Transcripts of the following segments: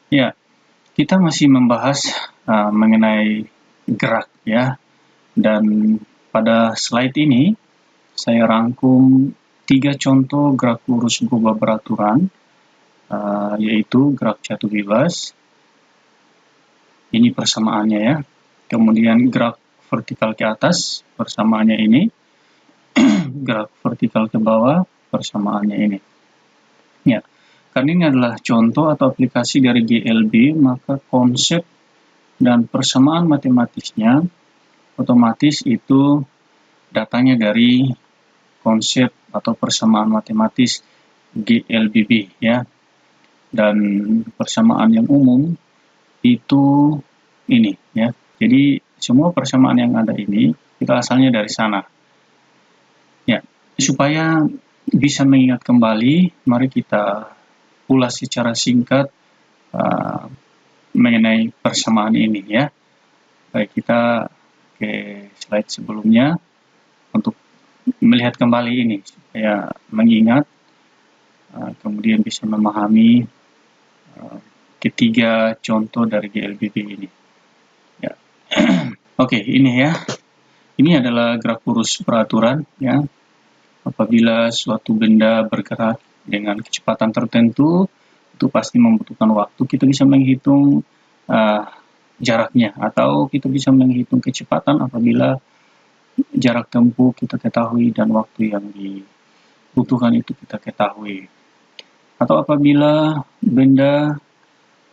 Ya, kita masih membahas mengenai gerak ya, dan pada slide ini saya rangkum 3 contoh gerak lurus berubah beraturan, yaitu gerak jatuh bebas, ini persamaannya ya, kemudian gerak vertikal ke atas, persamaannya ini, gerak vertikal ke bawah, persamaannya ini. Ya, karena ini adalah contoh atau aplikasi dari GLB, maka konsep dan persamaan matematisnya otomatis itu datangnya dari konsep atau persamaan matematis GLBB ya. Dan persamaan yang umum itu ini ya. Jadi semua persamaan yang ada ini itu asalnya dari sana. Ya, supaya bisa mengingat kembali, mari kita ulas secara singkat mengenai persamaan ini ya. Baik, kita ke slide sebelumnya untuk melihat kembali ini supaya mengingat, kemudian bisa memahami ketiga contoh dari GLBB ini. Ya. Oke, ini ya. Ini adalah gerak lurus peraturan ya. Apabila suatu benda bergerak dengan kecepatan tertentu, itu pasti membutuhkan waktu. Kita bisa menghitung jaraknya, atau kita bisa menghitung kecepatan apabila jarak tempuh kita ketahui dan waktu yang dibutuhkan itu kita ketahui. Atau apabila benda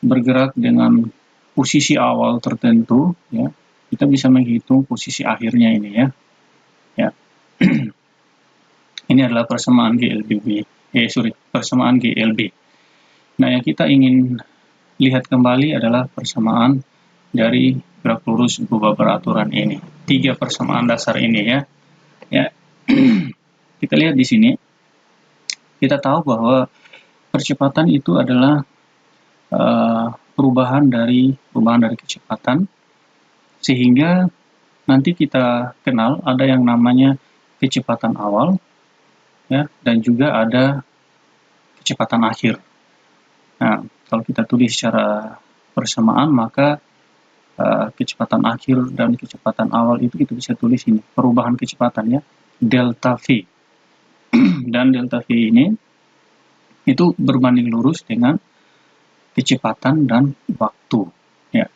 bergerak dengan posisi awal tertentu, ya, kita bisa menghitung posisi akhirnya ini ya. Ya. Ini adalah persamaan persamaan GLB. Nah, yang kita ingin lihat kembali adalah persamaan dari gerak lurus berubah beraturan ini. 3 persamaan dasar ini ya. Ya. Kita lihat di sini. Kita tahu bahwa percepatan itu adalah perubahan dari kecepatan, sehingga nanti kita kenal ada yang namanya kecepatan awal ya, dan juga ada kecepatan akhir. Nah, kalau kita tulis secara persamaan, maka kecepatan akhir dan kecepatan awal itu kita bisa tulis ini, perubahan kecepatan ya, delta V. Dan delta V ini itu berbanding lurus dengan kecepatan dan waktu ya.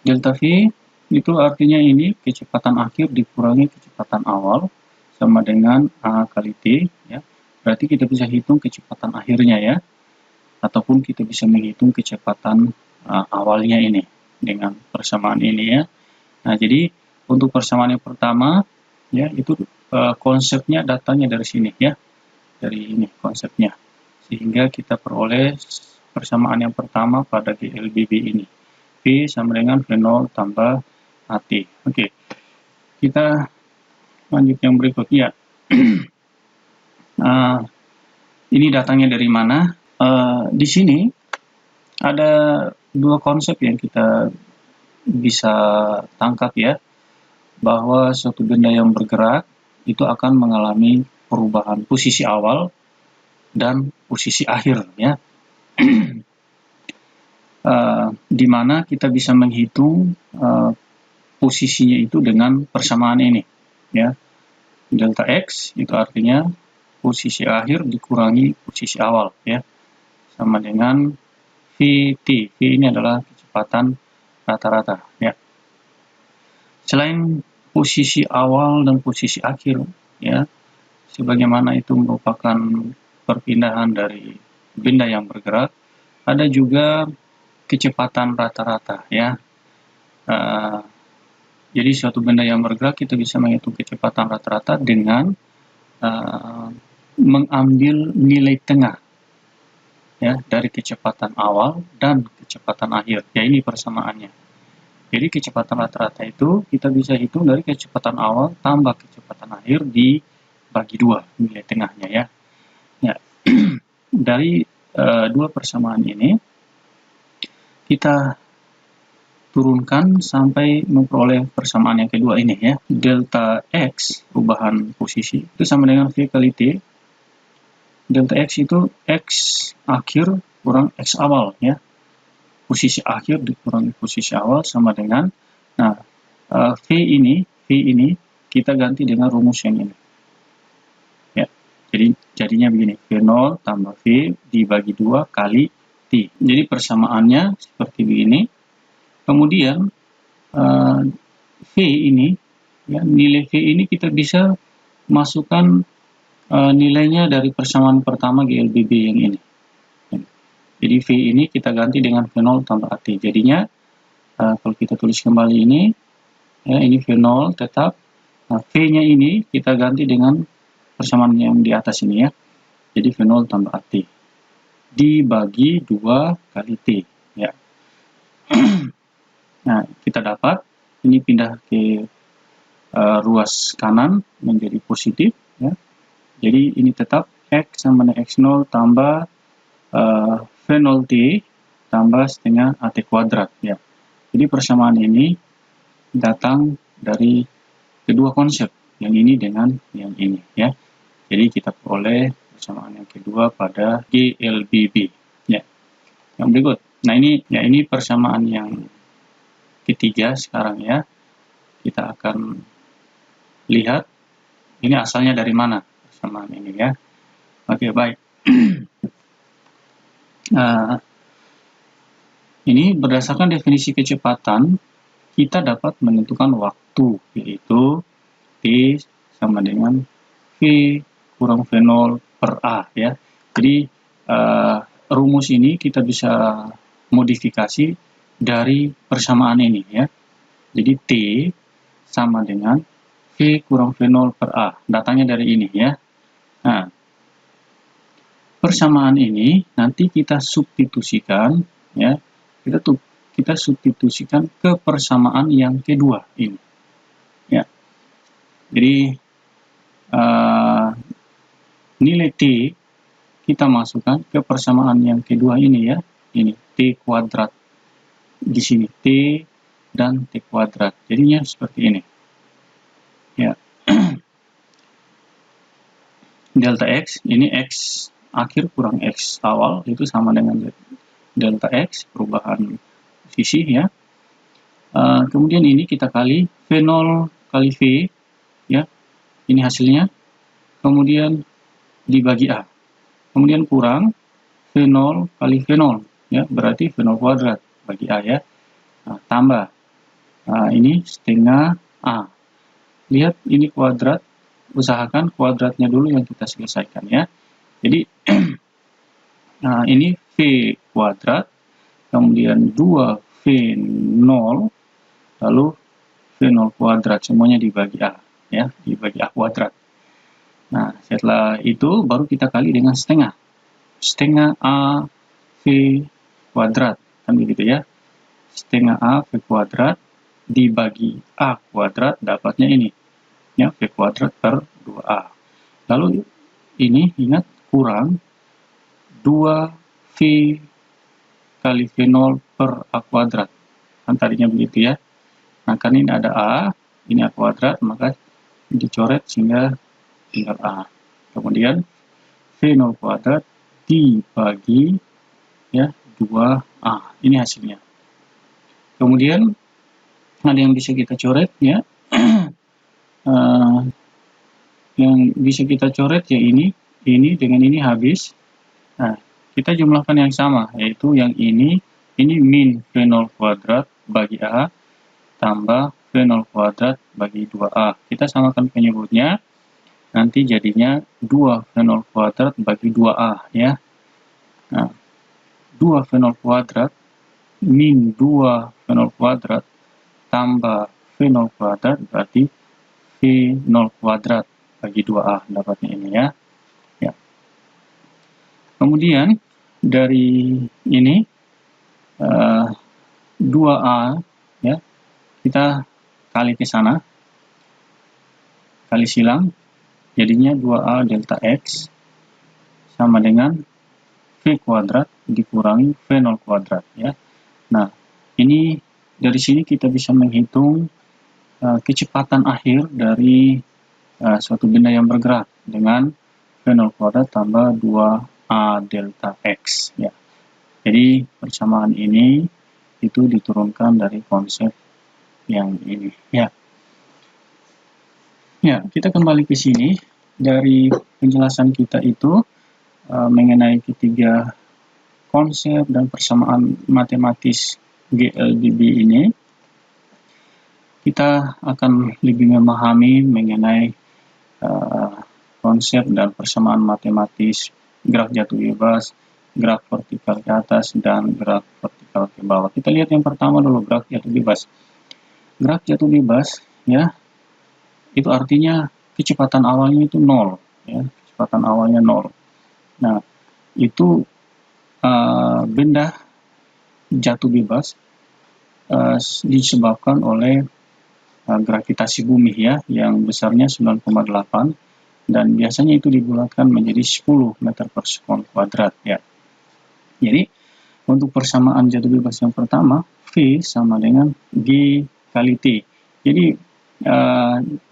Delta V itu artinya ini kecepatan akhir dikurangi kecepatan awal sama dengan A kali T ya. Berarti kita bisa hitung kecepatan akhirnya ya, ataupun kita bisa menghitung kecepatan awalnya ini dengan persamaan ini ya. Nah, jadi untuk persamaan yang pertama ya, itu konsepnya datangnya dari sini ya, dari ini konsepnya, sehingga kita peroleh persamaan yang pertama pada GLBB ini, V sama dengan V0 tambah AT. Oke, kita lanjut yang berikutnya. Ini datangnya dari mana? Di sini ada 2 konsep yang kita bisa tangkap ya, bahwa suatu benda yang bergerak itu akan mengalami perubahan posisi awal dan posisi akhir ya. Di mana kita bisa menghitung posisinya itu dengan persamaan ini ya. Delta X itu artinya posisi akhir dikurangi posisi awal ya, sama dengan Vt. V ini adalah kecepatan rata-rata ya. Selain posisi awal dan posisi akhir ya, sebagaimana itu merupakan perpindahan dari benda yang bergerak, ada juga kecepatan rata-rata ya. Jadi suatu benda yang bergerak kita bisa menghitung kecepatan rata-rata dengan mengambil nilai tengah ya dari kecepatan awal dan kecepatan akhir. Ya, ini persamaannya. Jadi kecepatan rata-rata itu kita bisa hitung dari kecepatan awal tambah kecepatan akhir dibagi 2 nilai tengahnya ya. Ya. Dari 2 persamaan ini kita turunkan sampai memperoleh persamaan yang kedua ini ya. Delta X, perubahan posisi, itu sama dengan V kali T. Delta X itu X akhir kurang X awal ya. posisi akhir dikurangi posisi awal sama dengan, nah, V ini kita ganti dengan rumus yang ini. Ya, jadi jadinya begini, V0 tambah V dibagi 2 kali T. Jadi persamaannya seperti begini. Kemudian V ini, ya, nilai V ini kita bisa masukkan nilainya dari persamaan pertama GLBB yang ini. Jadi V ini kita ganti dengan V0 tambah AT. Jadinya kalau kita tulis kembali ini, ya, ini V0 tetap. Nah, V-nya ini kita ganti dengan persamaan yang di atas ini, ya. Jadi V0 tambah AT dibagi 2 kali T, ya. Nah, kita dapat ini pindah ke ruas kanan menjadi positif, ya. Jadi ini tetap X sama dengan X0 tambah V0T tambah setengah AT kuadrat, ya. Jadi persamaan ini datang dari kedua konsep, yang ini dengan yang ini, ya. Jadi kita peroleh persamaan yang kedua pada GLBB, ya. Yang berikut, nah ini persamaan yang ketiga sekarang, ya. Kita akan lihat ini asalnya dari mana persamaan ini, ya. Oke, baik. Ini berdasarkan definisi kecepatan kita dapat menentukan waktu, yaitu T sama dengan V kurang V0 per A, ya. Jadi rumus ini kita bisa modifikasi dari persamaan ini, ya. Jadi T sama dengan V kurang V0 per A. Datangnya dari ini, ya. Nah, persamaan ini nanti kita substitusikan, ya. Kita substitusikan ke persamaan yang kedua ini, ya. Jadi nilai T kita masukkan ke persamaan yang kedua ini, ya. Ini T kuadrat di sini, T dan T kuadrat. Jadinya seperti ini, ya. Delta X, ini X akhir kurang X awal, itu sama dengan delta X, perubahan posisi, ya. Kemudian ini kita kali V0 kali V, ya. Ini hasilnya. Kemudian dibagi A. Kemudian kurang V0 kali V0, ya. Berarti V0 kuadrat bagi A, ya. Nah, tambah. Ini setengah A. Lihat ini kuadrat. Usahakan kuadratnya dulu yang kita selesaikan, ya. Jadi nah, ini V kuadrat, kemudian 2V0, lalu V0 kuadrat, semuanya dibagi A, ya, dibagi A kuadrat. Nah, setelah itu baru kita kali dengan setengah. Setengah A V kuadrat, kan begitu, ya. Setengah A V kuadrat dibagi A kuadrat, dapatnya ini, ya, V kuadrat per 2A. Lalu ini ingat kurang 2V kali V0 per A kuadrat. Kan tadinya begitu, ya. Nah, kan ini ada A, ini A kuadrat, maka dicoret sehingga tinggal A. Kemudian V0 kuadrat dibagi, ya, 2A. Ini hasilnya. Kemudian ada yang bisa kita coret, ya. Yang bisa kita coret, ya, ini dengan ini habis. Nah, kita jumlahkan yang sama, yaitu yang ini min V0 kuadrat bagi A tambah V0 kuadrat bagi 2A. Kita samakan penyebutnya, nanti jadinya 2V0 kuadrat bagi 2A, ya. Nah, 2V0 kuadrat min 2V0 kuadrat tambah V0 kuadrat berarti V0 kuadrat bagi 2A, dapatnya ini, ya. Ya. Kemudian dari ini 2A, ya, kita kali ke sana, kali silang, jadinya 2A delta X sama dengan V kuadrat dikurangi V0 kuadrat, ya. Nah, ini dari sini kita bisa menghitung kecepatan akhir dari suatu benda yang bergerak dengan V0 kuadrat tambah 2A delta X, ya. Jadi persamaan ini itu diturunkan dari konsep yang ini ya. Ya, kita kembali ke sini. Dari penjelasan kita itu mengenai ketiga konsep dan persamaan matematis GLDB ini, kita akan lebih memahami mengenai konsep dan persamaan matematis graf jatuh bebas, graf vertikal ke atas, dan graf vertikal ke bawah. Kita lihat yang pertama dulu, graf jatuh bebas. Graf jatuh bebas, ya, itu artinya kecepatan awalnya itu 0, ya, kecepatan awalnya 0. Nah, itu benda jatuh bebas disebabkan oleh gravitasi bumi, ya, yang besarnya 9,8, dan biasanya itu dibulatkan menjadi 10 meter per sekon kuadrat, ya. Jadi untuk persamaan jatuh bebas yang pertama, V sama dengan G kali T. Jadi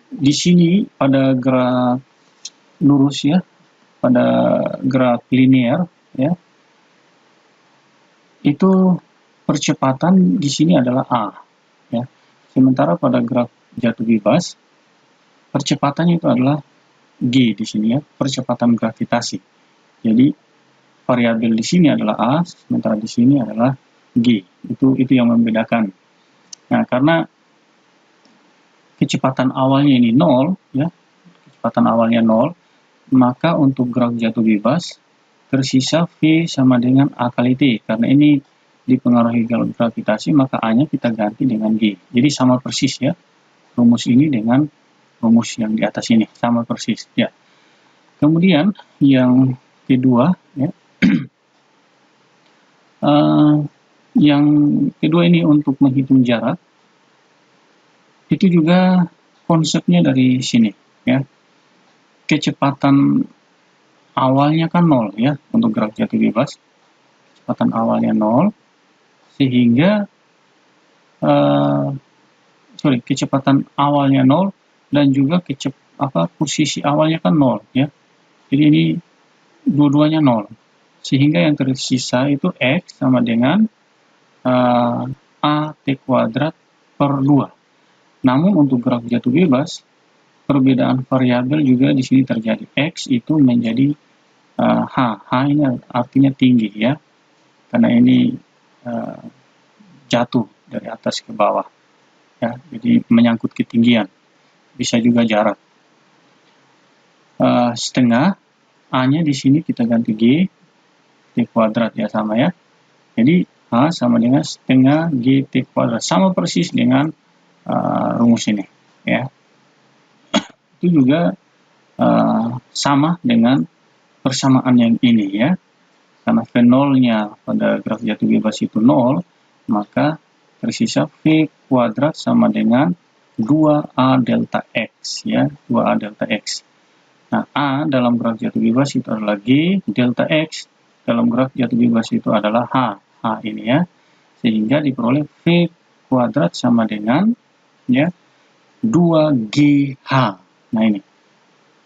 di sini pada graf lurus, ya, pada graf linear, ya, itu percepatan di sini adalah A, ya. Sementara pada graf jatuh bebas, percepatannya itu adalah G di sini, ya, percepatan gravitasi. Jadi variabel di sini adalah A, sementara di sini adalah G. Itu yang membedakan. Nah, karena kecepatan awalnya ini 0, ya, kecepatan awalnya 0, maka untuk graf jatuh bebas tersisa V sama dengan A kali T. Karena ini dipengaruhi gravitasi, maka A-nya kita ganti dengan G. Jadi sama persis, ya, rumus ini dengan rumus yang di atas ini, sama persis, ya. Kemudian yang kedua, ya, yang kedua ini untuk menghitung jarak, itu juga konsepnya dari sini, ya. Kecepatan awalnya kan 0, ya, untuk graf jatuh bebas. Kecepatan awalnya 0, sehingga kecepatan awalnya 0 dan juga posisi awalnya kan 0, ya. Jadi ini dua-duanya 0. Sehingga yang tersisa itu X sama dengan AT kuadrat per 2. Namun untuk graf jatuh bebas, perbedaan variabel juga di sini terjadi. X itu menjadi H. H ini artinya tinggi, ya. Karena ini jatuh dari atas ke bawah, ya. Jadi menyangkut ketinggian. Bisa juga jarak. Setengah, A-nya di sini kita ganti G, T kuadrat, ya, sama, ya. Jadi H sama dengan setengah G T kuadrat. Sama persis dengan rumus ini, ya. Itu juga sama dengan persamaan yang ini, ya. Karena V0-nya pada graf jatuh bebas itu 0, maka tersisa V kuadrat sama dengan 2A delta X, ya, 2A delta X. Nah, A dalam graf jatuh bebas itu adalah G, delta X dalam graf jatuh bebas itu adalah H. H ini, ya. Sehingga diperoleh V kuadrat sama dengan, ya, 2GH. Nah, ini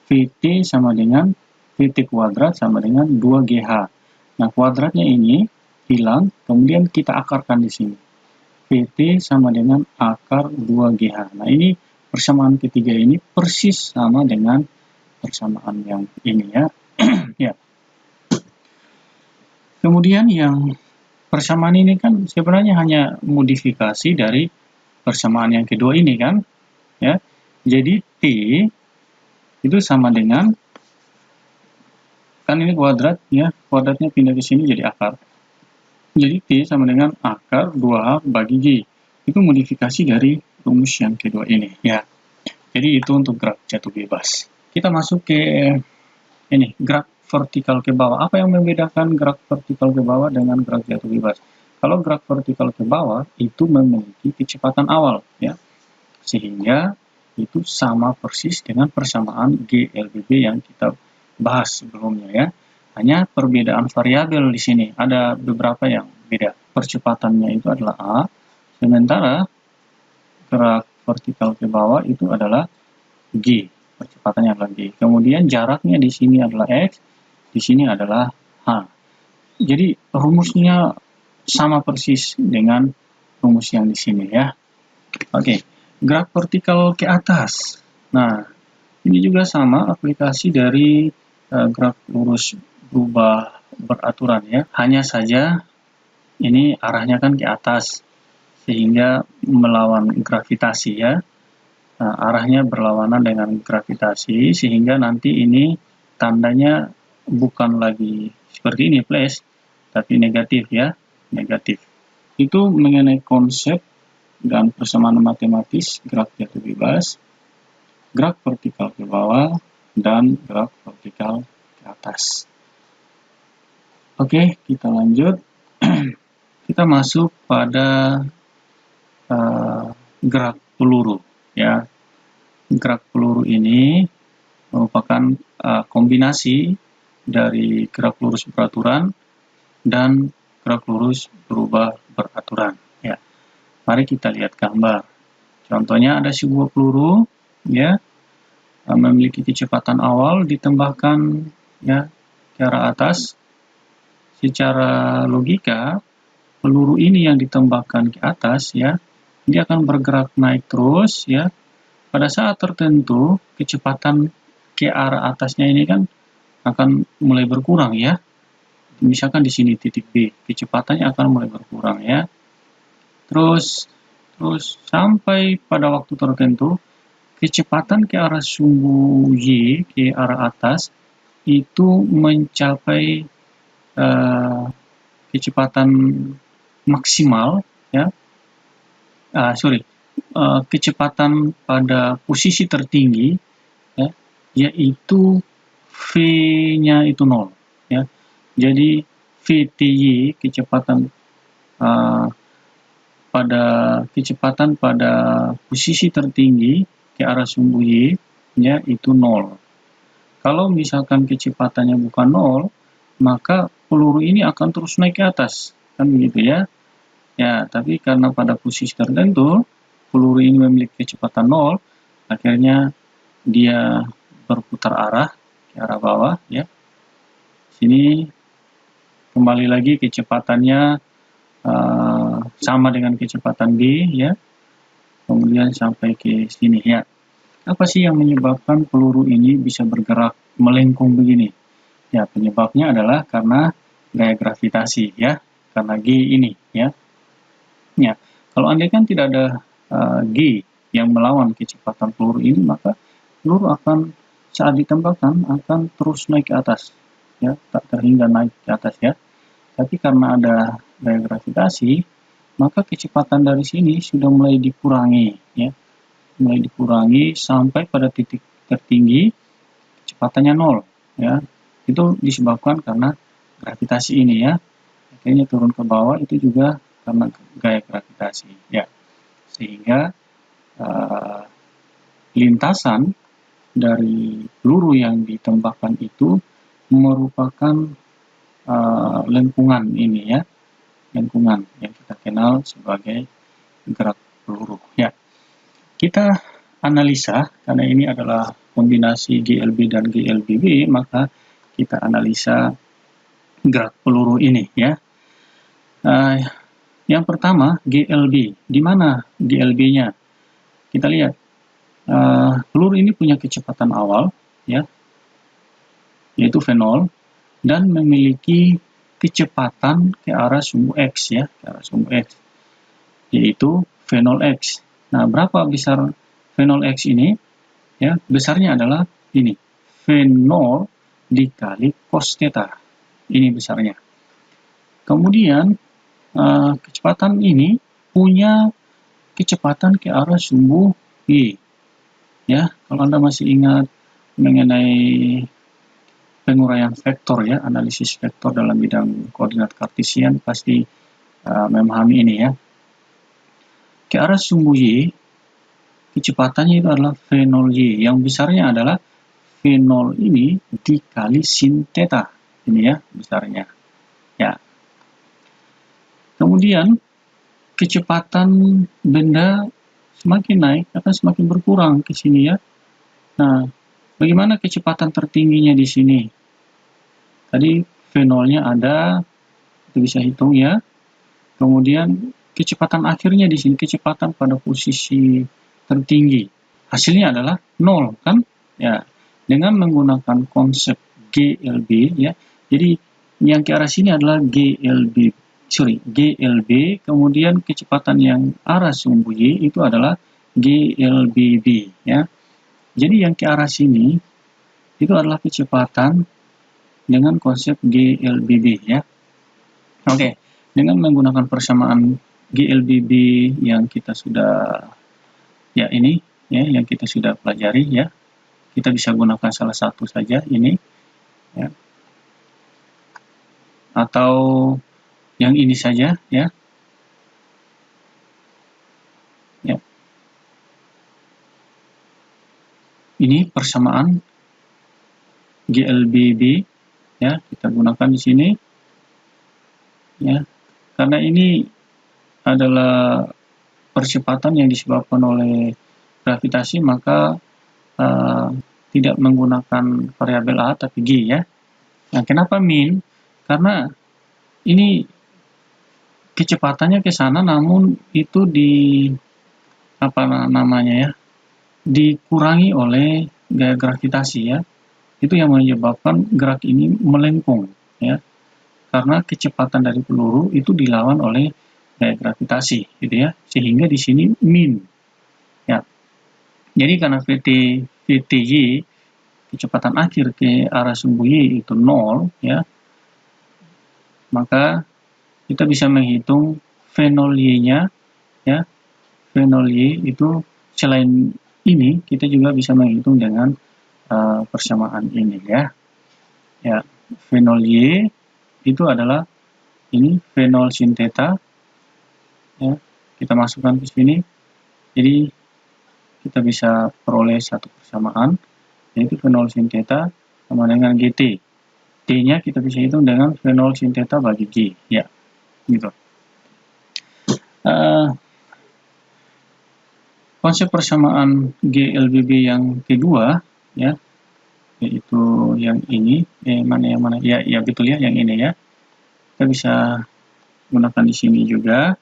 VT sama dengan VT kuadrat sama dengan 2GH. Nah, kuadratnya ini hilang, kemudian kita akarkan di sini. VT sama dengan akar 2GH. Nah, ini persamaan ketiga ini persis sama dengan persamaan yang ini, ya. Ya. Kemudian yang persamaan ini kan sebenarnya hanya modifikasi dari persamaan yang kedua ini, kan, ya. Jadi T itu sama dengan, kan ini kuadrat, ya, kuadratnya pindah ke sini jadi akar. Jadi T sama dengan akar 2H bagi G. Itu modifikasi dari rumus yang kedua ini, ya. Jadi itu untuk graf jatuh bebas. Kita masuk ke ini, graf vertikal ke bawah. Apa yang membedakan graf vertikal ke bawah dengan graf jatuh bebas? Kalau graf vertikal ke bawah itu memiliki kecepatan awal, ya. Sehingga itu sama persis dengan persamaan GLDB yang kita bahas sebelumnya, ya. Hanya perbedaan variabel di sini. Ada beberapa yang beda. Percepatannya itu adalah A, sementara graf vertikal ke bawah itu adalah G. Percepatannya adalah G. Kemudian jaraknya di sini adalah X, di sini adalah H. Jadi rumusnya sama persis dengan rumus yang di sini ya. Oke, gerak vertikal ke atas. Nah, ini juga sama aplikasi dari gerak lurus berubah beraturan ya. Hanya saja ini arahnya kan ke atas, sehingga melawan gravitasi ya. Nah, arahnya berlawanan dengan gravitasi, sehingga nanti ini tandanya bukan lagi seperti ini plus, tapi negatif ya, negatif. Itu mengenai konsep dan persamaan matematis gerak jatuh bebas, gerak vertikal ke bawah, dan gerak vertikal ke atas. Oke, kita lanjut. Kita masuk pada gerak peluru ya. Gerak peluru ini merupakan kombinasi dari gerak lurus beraturan dan gerak lurus berubah beraturan ya. Mari kita lihat gambar. Contohnya ada sebuah peluru ya, memiliki kecepatan awal ditembakkan ya ke arah atas. Secara logika, peluru ini yang ditembakkan ke atas ya, dia akan bergerak naik terus ya. Pada saat tertentu, kecepatan ke arah atasnya ini kan akan mulai berkurang ya. Misalkan di sini titik B, kecepatannya akan mulai berkurang ya. Terus sampai pada waktu tertentu, kecepatan ke arah sumbu Y, ke arah atas, itu mencapai kecepatan maksimal ya. Kecepatan pada posisi tertinggi ya, yaitu V-nya itu 0 ya. Jadi VTY kecepatan pada posisi tertinggi ke arah sumbu Y ya itu 0. Kalau misalkan kecepatannya bukan 0, maka peluru ini akan terus naik ke atas, kan begitu ya. Ya, tapi karena pada posisi tertentu peluru ini memiliki kecepatan 0, akhirnya dia berputar arah ke arah bawah ya. Sini kembali lagi kecepatannya sama dengan kecepatan G ya. Kemudian sampai ke sini ya. Apa sih yang menyebabkan peluru ini bisa bergerak melengkung begini? Ya, penyebabnya adalah karena gaya gravitasi ya, karena G ini ya. Ya, kalau andai kan tidak ada G yang melawan kecepatan peluru ini, maka peluru akan saat ditembakkan akan terus naik ke atas ya, tak terhingga naik ke atas ya. Tapi karena ada gaya gravitasi, maka kecepatan dari sini sudah mulai dikurangi ya, mulai dikurangi sampai pada titik tertinggi kecepatannya 0 ya. Itu disebabkan karena gravitasi ini ya. Akhirnya turun ke bawah itu juga karena gaya gravitasi ya, sehingga lintasan dari peluru yang ditembakkan itu merupakan lengkungan ini ya, lengkungan yang kita kenal sebagai gerak peluru ya. Kita analisa, karena ini adalah kombinasi GLB dan GLBB, maka kita analisa gerak peluru ini ya. Yang pertama GLB. Di mana GLB-nya? Kita lihat peluru ini punya kecepatan awal ya, yaitu V0, dan memiliki kecepatan ke arah sumbu X ya, ke arah sumbu X, yaitu V0X. Nah, berapa besar V0X ini? Ya, besarnya adalah ini, V0 dikali cos theta. Ini besarnya. Kemudian kecepatan ini punya kecepatan ke arah sumbu Y. Ya, kalau Anda masih ingat mengenai penguraian vektor ya, analisis vektor dalam bidang koordinat kartesian, pasti memahami ini ya. Ke arah sumbu Y, kecepatannya itu adalah V0Y, yang besarnya adalah V0 ini dikali sin theta. Ini ya, besarnya. Ya. Kemudian, kecepatan benda semakin naik akan semakin berkurang ke sini ya. Nah, bagaimana kecepatan tertingginya di sini? Tadi V0-nya ada, kita bisa hitung ya. Kemudian kecepatan akhirnya di sini, kecepatan pada posisi tertinggi, hasilnya adalah 0 kan? Ya, dengan menggunakan konsep GLB ya. Jadi yang ke arah sini adalah GLB, kemudian kecepatan yang arah sumbu Y itu adalah GLBB ya. Jadi yang ke arah sini itu adalah kecepatan dengan konsep GLBB ya. Oke, dengan menggunakan persamaan GLBB yang kita sudah yang kita sudah pelajari ya. Kita bisa gunakan salah satu saja ini ya. Atau yang ini saja ya. Ya. Ini persamaan GLBB ya, kita gunakan di sini ya. Karena ini adalah percepatan yang disebabkan oleh gravitasi, maka tidak menggunakan variabel A tapi G ya. Nah, kenapa min? Karena ini kecepatannya ke sana, namun itu dikurangi oleh gaya gravitasi ya. Itu yang menyebabkan gerak ini melengkung ya. Karena kecepatan dari peluru itu dilawan oleh gaya gravitasi gitu ya. Sehingga di sini min. Ya. Jadi karena VTY kecepatan akhir ke arah sumbu Y itu 0 ya, maka kita bisa menghitung V0Y-nya ya. V0Y itu selain ini kita juga bisa menghitung dengan persamaan ini ya. Ya, V0Y itu adalah ini V0 sin theta ya. Kita masukkan ke sini. Jadi kita bisa peroleh satu persamaan, yaitu V0 sin theta sama dengan GT. T-nya kita bisa hitung dengan V0 sin theta bagi G. Ya, gitu. Konsep persamaan GLBB yang kedua, ya, yaitu yang ini. Mana? Ya, betul ya, yang ini ya. Kita bisa gunakan di sini juga.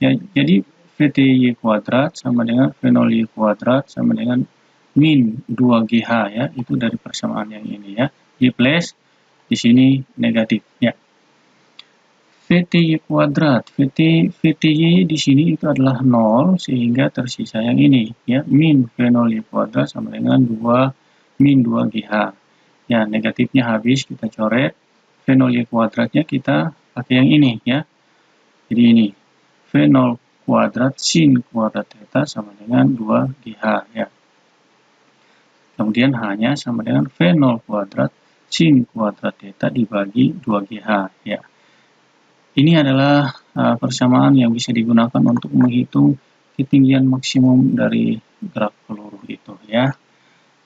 Ya, jadi VTY kuadrat sama dengan V0Y kuadrat sama dengan min 2GH ya, itu dari persamaan yang ini ya. Y plus di sini negatif ya. VTY kuadrat, VTY di sini itu adalah 0 sehingga tersisa yang ini ya, min V0Y kuadrat sama dengan 2 min 2GH. Ya, negatifnya habis kita coret. V0Y kuadratnya kita pakai yang ini ya. Jadi ini V0 kuadrat sin kuadrat theta sama dengan 2GH ya. Kemudian H-nya sama dengan V0 kuadrat sin kuadrat theta dibagi 2GH ya. Ini adalah persamaan yang bisa digunakan untuk menghitung ketinggian maksimum dari gerak peluru itu ya.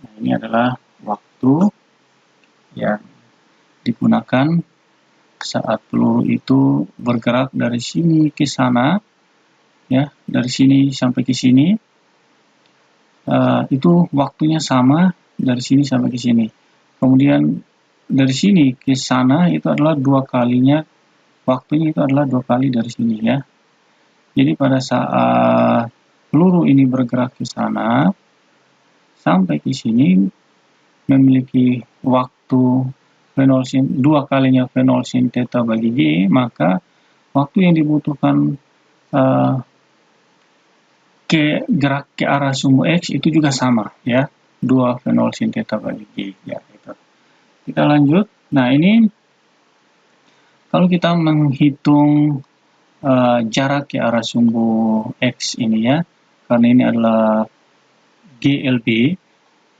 Nah, ini adalah waktu yang digunakan saat peluru itu bergerak dari sini ke sana ya, dari sini sampai ke sini. Itu waktunya sama dari sini sampai ke sini. Kemudian dari sini ke sana itu adalah 2 kalinya, waktunya itu adalah 2 kali dari sini ya. Jadi pada saat peluru ini bergerak ke sana sampai ke sini memiliki waktu V0 sin 2 kalinya V0 sin theta bagi G, maka waktu yang dibutuhkan gerak ke arah sumbu X itu juga sama ya, 2 V0 sin theta bagi G ya, gitu. Kita lanjut. Nah, ini kalau kita menghitung jarak ke arah sumbu X ini ya, karena ini adalah GLB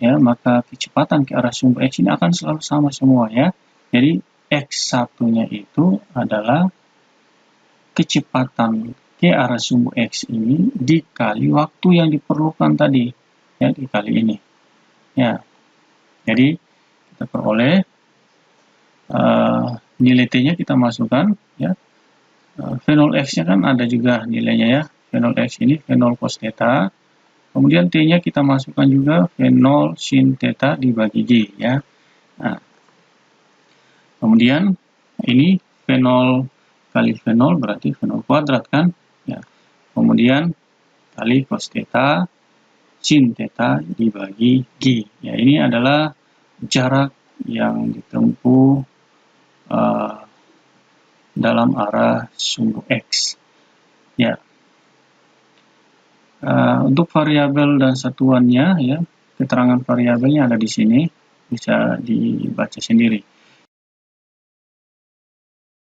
ya, maka kecepatan ke arah sumbu X ini akan selalu sama semua ya. Jadi X1-nya itu adalah kecepatan ke arah sumbu X ini dikali waktu yang diperlukan tadi ya, dikali ini ya. Jadi kita peroleh nilai T-nya kita masukkan ya. V0X-nya kan ada juga nilainya ya. V0X ini V0 cos theta. Kemudian T-nya kita masukkan juga V0 sin theta dibagi G ya. Nah, kemudian ini V0 kali V0 berarti V0 kuadrat kan. Ya. Kemudian kali cos theta sin theta dibagi G. Ya, ini adalah jarak yang ditempuh dalam arah sumbu X. Ya. Untuk variabel dan satuannya, ya, keterangan variabelnya ada di sini, bisa dibaca sendiri.